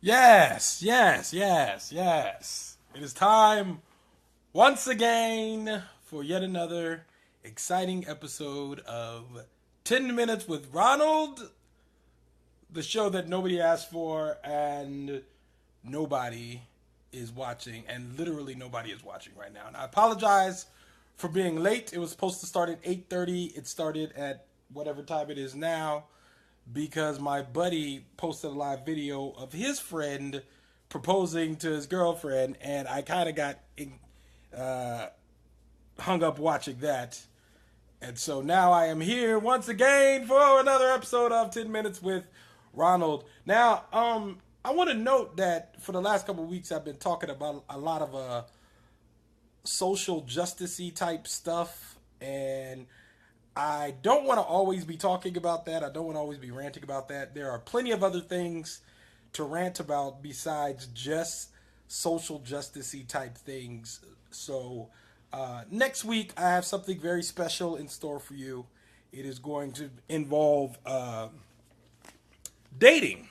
Yes, yes, yes, yes. It is time once again for yet another exciting episode of 10 Minutes with Ronald, the show that nobody asked for and nobody is watching, and literally nobody is watching right now. And I apologize for being late. It was supposed to start at 8:30. It started at whatever time it is now because my buddy posted a live video of his friend proposing to his girlfriend, and I kind of got uh, hung up watching that. And so now I am here once again for another episode of 10 Minutes with Ronald. Now, I want to note that for the last couple of weeks, I've been talking about a lot of social justice-y type stuff, and I don't want to always be talking about that. I don't want to always be ranting about that. There are plenty of other things to rant about besides just social justice-y type things. So next week, I have something very special in store for you. It is going to involve dating,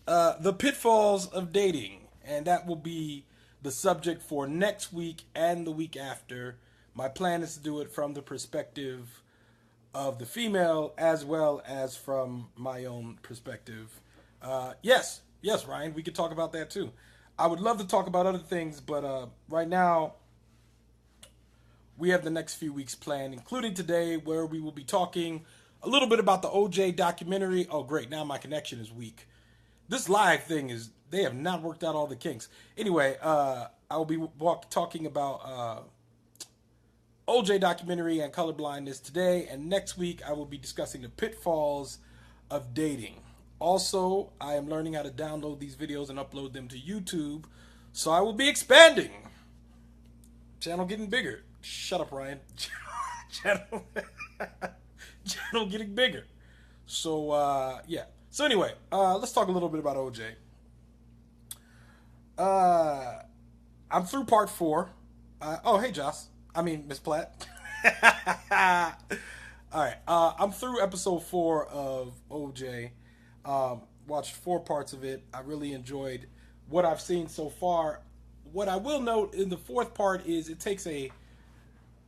the pitfalls of dating, and that will be the subject for next week and the week after. My plan is to do it from the perspective of the female as well as from my own perspective. Yes, Ryan, we could talk about that too. I would love to talk about other things, but right now we have the next few weeks planned, including today, where we will be talking a little bit about the OJ documentary. Oh, great, now my connection is weak. This live thing is, they have not worked out all the kinks. Anyway, I will be talking about OJ documentary and colorblindness today, and next week I will be discussing the pitfalls of dating. Also, I am learning how to download these videos and upload them to YouTube, so I will be expanding. Channel getting bigger. Shut up, Ryan. channel, channel getting bigger. So, yeah. So anyway, let's talk a little bit about OJ. I'm through part 4. Oh, hey, Joss. I mean, Miss Platt. All right. I'm through episode 4 of OJ. Watched 4 parts of it. I really enjoyed what I've seen so far. What I will note in the 4th part is it takes the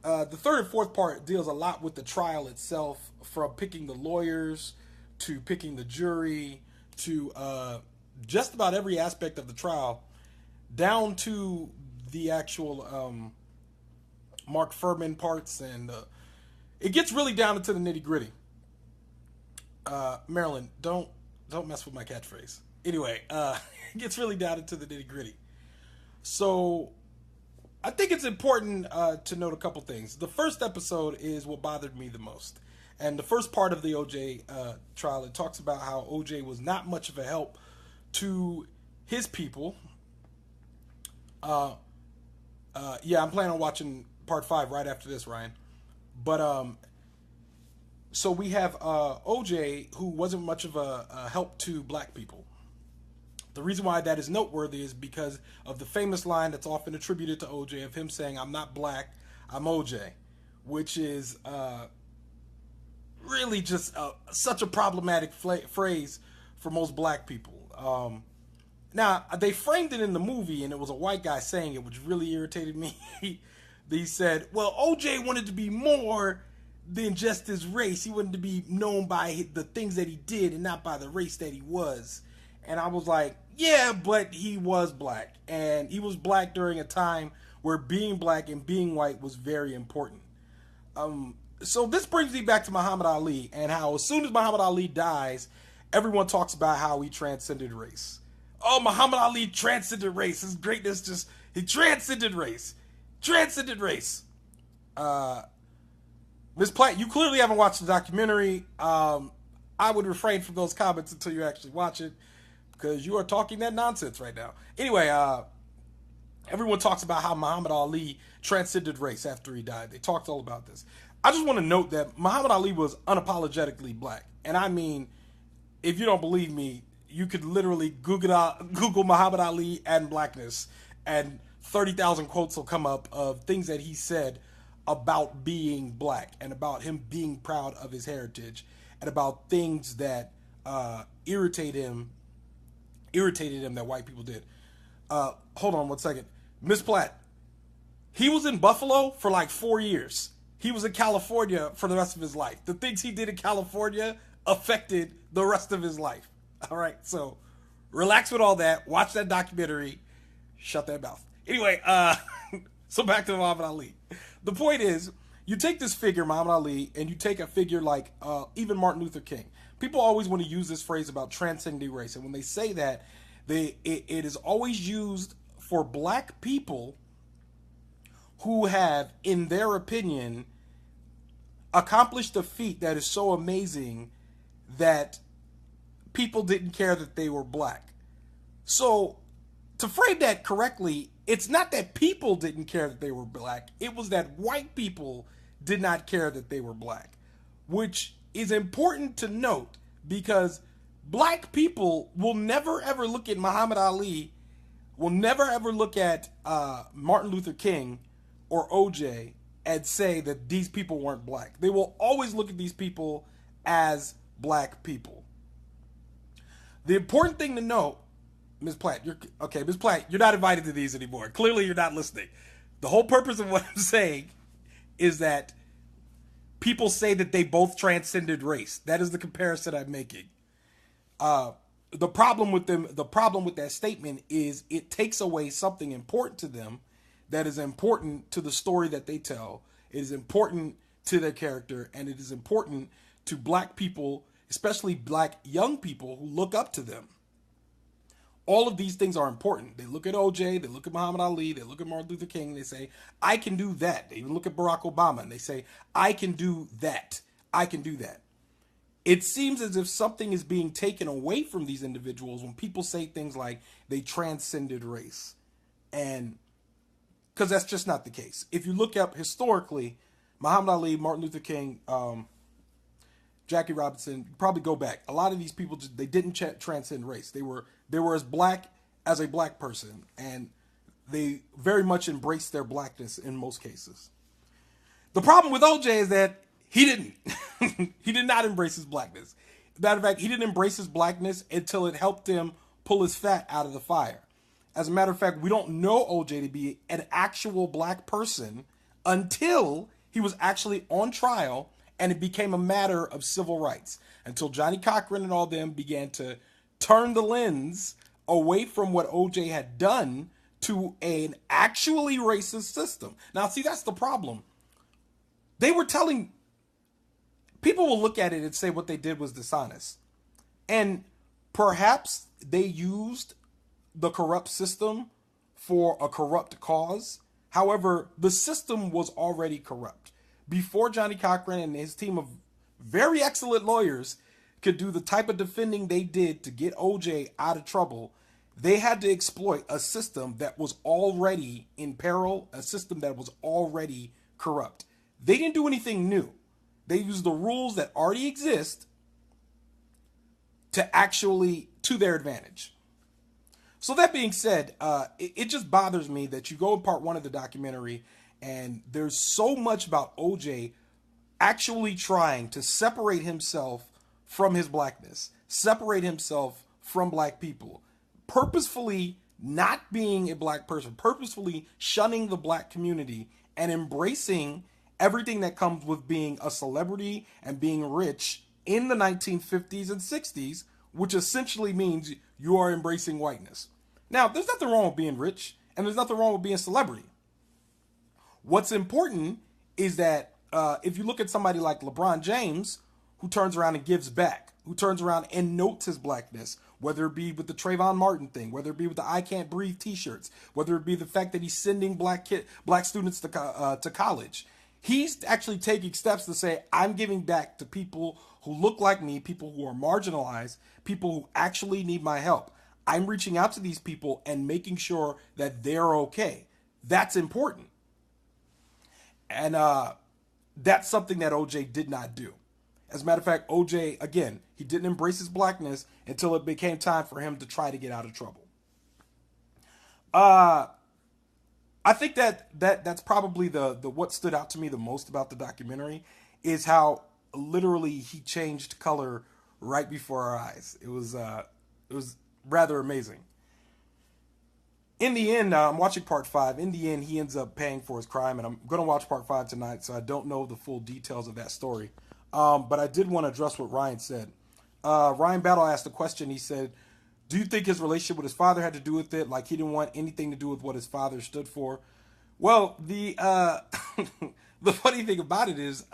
3rd and 4th part deals a lot with the trial itself, from picking the lawyers to picking the jury to just about every aspect of the trial, down to the actual Mark Furman parts, and it gets really down into the nitty gritty. Marilyn, don't mess with my catchphrase. Anyway, it gets really down into the nitty gritty. So I think it's important to note a couple things. The first episode is what bothered me the most. And the first part of the OJ trial, it talks about how OJ was not much of a help to his people. Yeah, I'm planning on watching part 5 right after this, Ryan. But so we have OJ, who wasn't much of a help to black people. The reason why that is noteworthy is because of the famous line that's often attributed to OJ of him saying, "I'm not black, I'm OJ," which is really just such a problematic phrase for most black people. Now, they framed it in the movie, and it was a white guy saying it, which really irritated me. They said, well, OJ wanted to be more than just his race. He wanted to be known by the things that he did and not by the race that he was. And I was like, yeah, but he was black. And he was black during a time where being black and being white was very important. So this brings me back to Muhammad Ali, and how as soon as Muhammad Ali dies, everyone talks about how he transcended race. Oh, Muhammad Ali transcended race. His greatness just, he transcended race. Transcended race. Ms. Platt, you clearly haven't watched the documentary. I would refrain from those comments until you actually watch it, because you are talking that nonsense right now. Anyway, everyone talks about how Muhammad Ali transcended race after he died. They talked all about this. I just want to note that Muhammad Ali was unapologetically black. And I mean, if you don't believe me, you could literally Google Muhammad Ali and blackness, and 30,000 quotes will come up of things that he said about being black and about him being proud of his heritage and about things that irritate him irritated him that white people did. Hold on one second. Miss Platt, he was in Buffalo for like 4 years. He was in California for the rest of his life. The things he did in California affected the rest of his life. All right, so relax with all that. Watch that documentary. Shut that mouth. Anyway, so back to Muhammad Ali. The point is, you take this figure, Muhammad Ali, and you take a figure like even Martin Luther King. People always want to use this phrase about transcending race. And when they say that, it is always used for black people who have, in their opinion, accomplished a feat that is so amazing that people didn't care that they were black. So, to frame that correctly, it's not that people didn't care that they were black. It was that white people did not care that they were black, which is important to note because black people will never ever look at Muhammad Ali, will never ever look at Martin Luther King or OJ and say that these people weren't black. They will always look at these people as black people. The important thing to note, Ms. Platt, Ms. Platt, you're not invited to these anymore. Clearly you're not listening. The whole purpose of what I'm saying is that people say that they both transcended race. That is the comparison I'm making. The problem with that statement is it takes away something important to them that is important to the story that they tell. It is important to their character, and it is important to black people, especially black young people who look up to them. All of these things are important. They look at OJ, they look at Muhammad Ali, they look at Martin Luther King, and they say, I can do that. They even look at Barack Obama, and they say, I can do that. I can do that. It seems as if something is being taken away from these individuals when people say things like they transcended race. And because that's just not the case. If you look up historically, Muhammad Ali, Martin Luther King, Jackie Robinson, probably go back. A lot of these people, they didn't transcend race. They were as black as a black person, and they very much embraced their blackness in most cases. The problem with OJ is that he didn't. He did not embrace his blackness. Matter of fact, he didn't embrace his blackness until it helped him pull his fat out of the fire. As a matter of fact, we don't know OJ to be an actual black person until he was actually on trial and it became a matter of civil rights. Until Johnny Cochran and all them began to turn the lens away from what OJ had done to an actually racist system. Now, see, that's the problem. They were telling... People will look at it and say what they did was dishonest. And perhaps they used the corrupt system for a corrupt cause. However, the system was already corrupt. Before Johnny Cochran and his team of very excellent lawyers could do the type of defending they did to get OJ out of trouble, they had to exploit a system that was already in peril, a system that was already corrupt. They didn't do anything new. They used the rules that already exist to their advantage. So that being said, it just bothers me that you go in part one of the documentary and there's so much about OJ actually trying to separate himself from his blackness, separate himself from black people, purposefully not being a black person, purposefully shunning the black community and embracing everything that comes with being a celebrity and being rich in the 1950s and 60s, which essentially means you are embracing whiteness. Now, there's nothing wrong with being rich, and there's nothing wrong with being a celebrity. What's important is that if you look at somebody like LeBron James, who turns around and gives back, who turns around and notes his blackness, whether it be with the Trayvon Martin thing, whether it be with the I Can't Breathe t-shirts, whether it be the fact that he's sending black students to college, he's actually taking steps to say, I'm giving back to people who look like me, people who are marginalized, people who actually need my help. I'm reaching out to these people and making sure that they're okay. That's important. And that's something that OJ did not do. As a matter of fact, OJ, again, he didn't embrace his blackness until it became time for him to try to get out of trouble. I think that's probably the what stood out to me the most about the documentary is how literally he changed color right before our eyes. It was rather amazing. In the end, I'm watching part 5. In the end, he ends up paying for his crime, and I'm going to watch part 5 tonight, so I don't know the full details of that story. But I did want to address what Ryan said. Ryan Battle asked a question. He said, do you think his relationship with his father had to do with it? Like he didn't want anything to do with what his father stood for? Well, the the funny thing about it is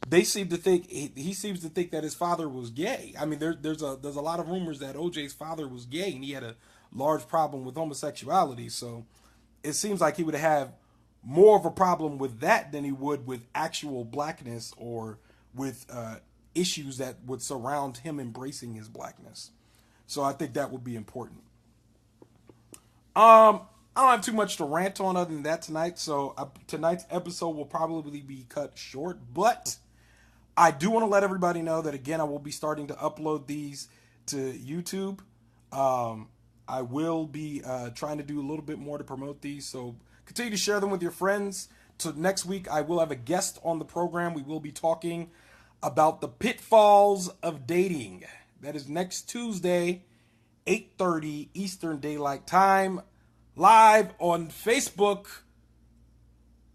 they seem to think he seems to think that his father was gay. I mean, there's a lot of rumors that OJ's father was gay and he had a large problem with homosexuality. So it seems like he would have more of a problem with that than he would with actual blackness or with issues that would surround him embracing his blackness. So I think that would be important. I don't have too much to rant on other than that tonight. So tonight's episode will probably be cut short, but I do want to let everybody know that, again, I will be starting to upload these to YouTube. I will be trying to do a little bit more to promote these, so continue to share them with your friends. So next week, I will have a guest on the program. We will be talking about the pitfalls of dating. That is next Tuesday, 8:30 Eastern Daylight Time, live on Facebook.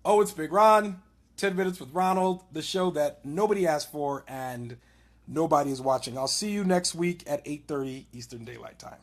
Oh, it's Big Ron, 10 Minutes with Ronald, the show that nobody asked for and nobody is watching. I'll see you next week at 8:30 Eastern Daylight Time.